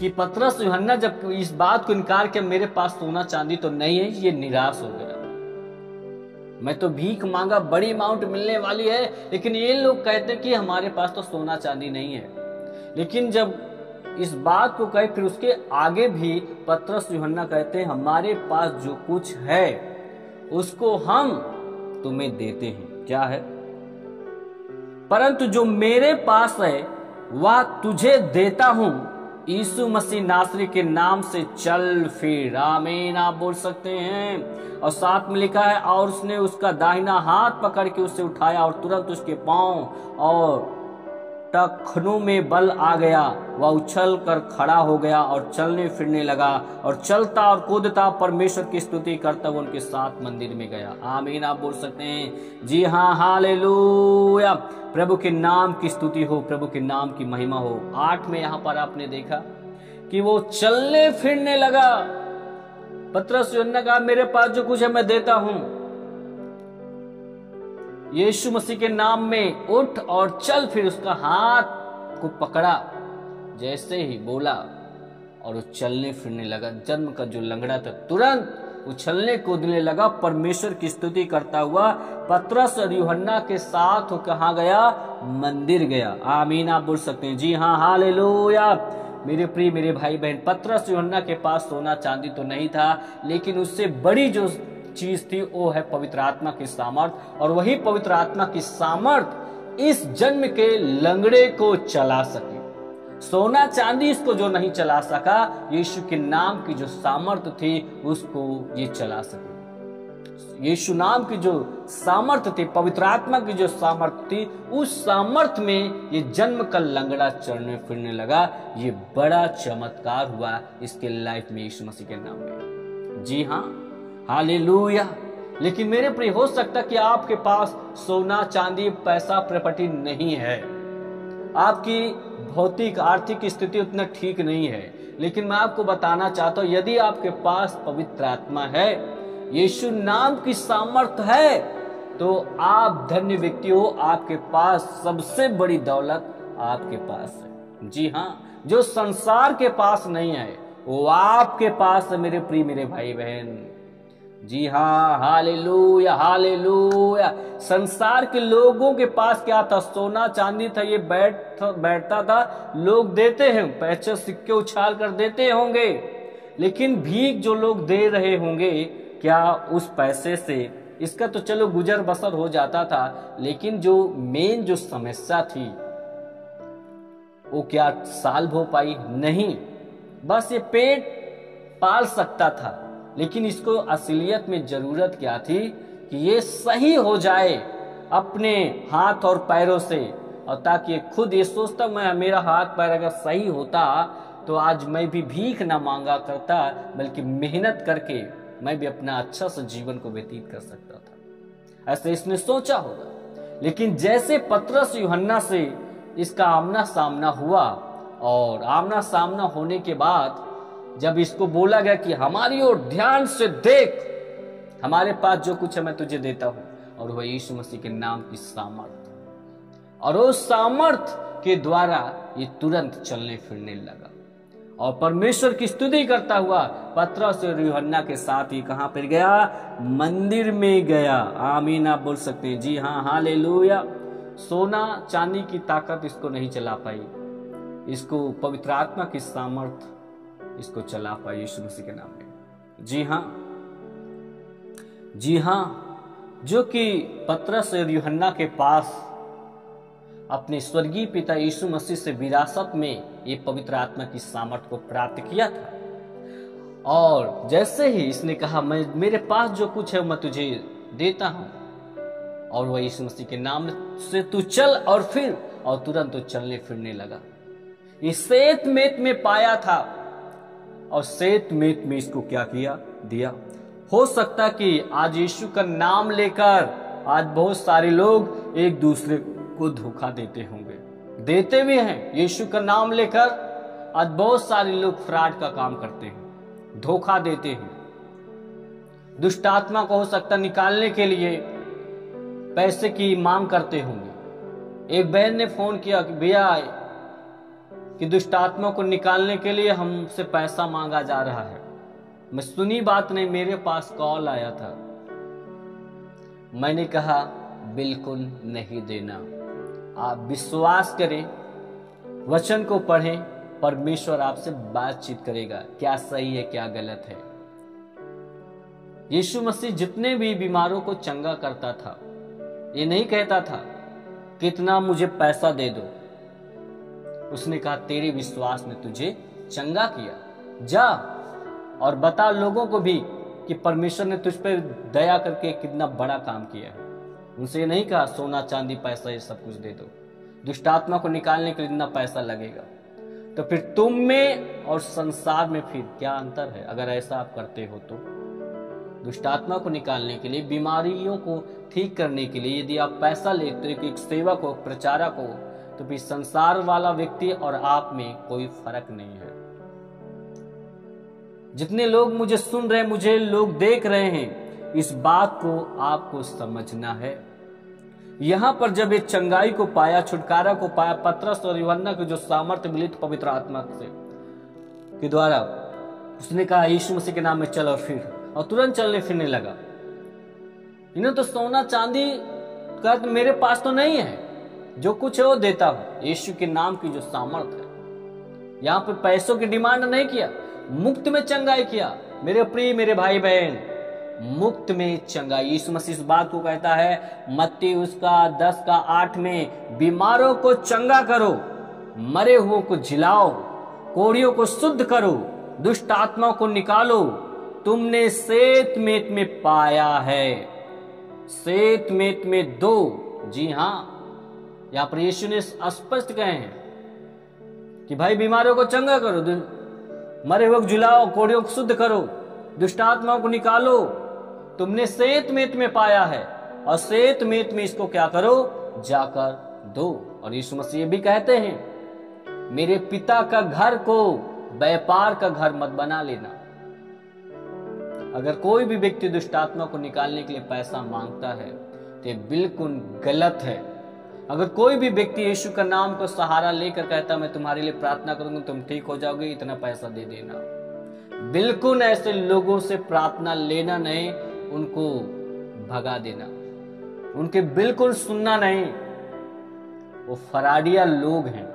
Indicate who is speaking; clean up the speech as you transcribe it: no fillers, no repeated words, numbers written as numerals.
Speaker 1: कि पतरस यूहन्ना जब इस बात को इनकार किया मेरे पास सोना चांदी तो नहीं है, ये निराश हो गया। मैं तो भीख मांगा, बड़ी अमाउंट मिलने वाली है, लेकिन ये लोग कहते कि हमारे पास तो सोना चांदी नहीं है। लेकिन जब इस बात को कहे फिर उसके आगे भी पतरस यूहन्ना कहते हैं हमारे पास जो कुछ है उसको हम तुम्हें देते हैं। क्या है? परंतु जो मेरे पास है वह तुझे देता हूं, यीशु मसीह नासरी के नाम से चल फिर। आमीन आप बोल सकते हैं। और साथ में लिखा है और उसने उसका दाहिना हाथ पकड़ के उसे उठाया और तुरंत उसके पांव और टखनों में बल आ गया, वह उछल कर खड़ा हो गया और चलने फिरने लगा और चलता और कूदता परमेश्वर की स्तुति करता हुआ उनके साथ मंदिर में गया। आमीन आप बोल सकते हैं। जी हाँ, हालेलुया। प्रभु के नाम की स्तुति हो, प्रभु के नाम की महिमा हो। 8 में यहाँ पर आपने देखा कि वो चलने फिरने लगा। पतरस यूहन्ना कहा मेरे पास जो कुछ है मैं देता हूं, यीशु मसीह के नाम में उठ और चल। फिर उसका हाथ को पकड़ा, जैसे ही बोला और वो चलने फिरने लगा। जन्म का जो लंगड़ा था तुरंत उछलने कूदने लगा, परमेश्वर की स्तुति करता हुआ। पतरस और यूहन्ना के साथ वो कहाँ गया? मंदिर गया। आमीन आप बोल सकते हैं। जी हाँ, हालेलुया। मेरे प्रिय मेरे भाई बहन, पतरस यूहन्ना के पास सोना चांदी तो नहीं था, लेकिन उससे बड़ी जो चीज थी वो है पवित्र आत्मा की सामर्थ। और वही पवित्र आत्मा की सामर्थ इस जन्म के लंगड़े को चला सके। सोना चांदी इसको जो नहीं चला सका, यीशु के नाम की जो सामर्थ थी उसको ये चला सके। यीशु नाम की जो सामर्थ थी, पवित्र आत्मा की जो सामर्थ थी, उस सामर्थ में ये जन्म का लंगड़ा चलने फिरने लगा। ये बड़ा चमत्कार हुआ इसके लाइफ में यीशु मसीह के नाम में। जी हाँ, हालेलुया। लेकिन मेरे प्रिय, हो सकता कि आपके पास सोना चांदी पैसा प्रॉपर्टी नहीं है, आपकी भौतिक आर्थिक स्थिति उतना ठीक नहीं है, लेकिन मैं आपको बताना चाहता हूं यदि आपके पास पवित्र आत्मा है, यीशु नाम की सामर्थ है, तो आप धन्य व्यक्ति हो। आपके पास सबसे बड़ी दौलत आपके पास है। जी हाँ, जो संसार के पास नहीं है वो आपके पास है मेरे प्रिय मेरे भाई बहन। जी हाँ, हालेलुया हालेलुया। संसार के लोगों के पास क्या था? सोना चांदी था, ये बैठता था, लोग देते हैं, पैसे सिक्के उछाल कर देते होंगे, लेकिन भीख जो लोग दे रहे होंगे, क्या उस पैसे से इसका तो चलो गुजर बसर हो जाता था, लेकिन जो मेन जो समस्या थी वो क्या सॉल्व हो पाई? नहीं। बस ये पेट पाल सकता था, लेकिन इसको असलियत में जरूरत क्या थी कि ये सही हो जाए अपने हाथ और पैरों से, और ताकि खुद ये सोचता मैं मेरा हाथ पैर अगर सही होता तो आज मैं भी भीख ना मांगा करता, बल्कि मेहनत करके मैं भी अपना अच्छा सा जीवन को व्यतीत कर सकता था। ऐसे इसने सोचा होगा। लेकिन जैसे पतरस यूहन्ना से इसका आमना सामना हुआ, और आमना सामना होने के बाद जब इसको बोला गया कि हमारी ओर ध्यान से देख, हमारे पास जो कुछ है मैं तुझे देता हूं, और वह यीशु मसीह के नाम की सामर्थ, और उस सामर्थ के द्वारा ये तुरंत चलने फिरने लगा और परमेश्वर की स्तुति करता हुआ पतरस और यूहन्ना के साथ ही कहां पर गया? मंदिर में गया। आमीन आप बोल सकते हैं। जी हाँ, हालेलुया। सोना चांदी की ताकत इसको नहीं चला पाई, इसको पवित्र आत्मा की सामर्थ इसको चला पाई यीशु मसीह के नाम में। जी हाँ, जी हाँ, जो कि पतरस और यूहन्ना के पास अपने स्वर्गीय पिता यीशु मसीह से विरासत में ये पवित्र आत्मा की सामर्थ को प्राप्त किया था। और जैसे ही इसने कहा मैं मेरे पास जो कुछ है मैं तुझे देता हूं, और वह यीशु मसीह के नाम से तू चल, और फिर और तुरंत तो चलने फिरने लगा। ये सेत मेत में पाया था, और सेत मेत में इसको क्या किया? दिया। हो सकता कि आज यीशु का नाम लेकर आज बहुत सारे लोग एक दूसरे को धोखा देते होंगे, देते भी हैं। यीशु का नाम लेकर आज बहुत सारे लोग फ्रॉड का काम करते हैं, धोखा देते हैं। दुष्ट आत्मा को हो सकता निकालने के लिए पैसे की मांग करते होंगे। एक बहन ने फोन किया कि भैया कि दुष्ट आत्मा को निकालने के लिए हमसे पैसा मांगा जा रहा है। मैं सुनी बात नहीं, मेरे पास कॉल आया था। मैंने कहा बिल्कुल नहीं देना। आप विश्वास करें, वचन को पढ़ें, परमेश्वर आपसे बातचीत करेगा, क्या सही है क्या गलत है। यीशु मसीह जितने भी बीमारों को चंगा करता था, ये नहीं कहता था कितना मुझे पैसा दे दो। उसने कहा तेरे विश्वास ने तुझे चंगा किया, जा और बता लोगों को भी कि परमेश्वर ने तुझ पर दया करके कितना बड़ा काम किया है। उनसे ये नहीं कहा सोना चांदी पैसा ये सब कुछ दे दो, दुष्ट आत्मा को निकालने के लिए इतना पैसा लगेगा। तो फिर तुम में और संसार में फिर क्या अंतर है अगर ऐसा आप करते हो तो? दुष्ट आत्मा को निकालने के लिए, बीमारियों को ठीक करने के लिए यदि आप पैसा लेते हो, एक सेवक हो, प्रचारक हो, तो फिर संसार वाला व्यक्ति और आप में कोई फर्क नहीं है। जितने लोग मुझे सुन रहे हैं, मुझे लोग देख रहे हैं, इस बात को आपको समझना है। यहां पर जब एक चंगाई को पाया, छुटकारा को पाया, पतरस और यूहन्ना को जो सामर्थ्य मिली थी पवित्र आत्मा से के द्वारा, उसने कहा यीशु मसीह के नाम में चल, और फिर और तुरंत चलने फिरने लगा। इन्हें तो सोना चांदी का मेरे पास तो नहीं है, जो कुछ है वो देता हूं। यीशु के नाम की जो सामर्थ है, यहां पर पैसों की डिमांड नहीं किया, मुफ्त में चंगाई किया। मेरे प्रिय मेरे भाई बहन, मुफ्त में चंगाई। यीशु मसीह इस बात को कहता है मत्ती उसका 10:8 में, बीमारों को चंगा करो, मरे हुओं को जिलाओ, कोढ़ियों को शुद्ध करो, दुष्ट आत्मा को निकालो। तुमने सेत मेत में पाया है, सेत मेत में दो। जी हां, यहां पर यीशु ने स्पष्ट कहे हैं कि भाई बीमारों को चंगा करो, मरे हुए को जिलाओ, कोढ़ियों को शुद्ध करो, दुष्ट आत्माओं को निकालो। तुमने सेत मेत में पाया है, और सेत मेत में इसको क्या करो, जाकर दो। और यीशु मसीह ये भी कहते हैं मेरे पिता का घर को व्यापार का घर मत बना लेना। अगर कोई भी व्यक्ति दुष्ट आत्मा को निकालने के लिए पैसा मांगता है तो ये बिल्कुल गलत है। अगर कोई भी व्यक्ति यीशु का नाम को सहारा लेकर कहता मैं तुम्हारे लिए प्रार्थना करूंगा, तुम ठीक हो जाओगे, इतना पैसा दे देना, बिल्कुल ऐसे लोगों से प्रार्थना लेना नहीं, उनको भगा देना, उनके बिल्कुल सुनना नहीं। वो फराडिया लोग हैं,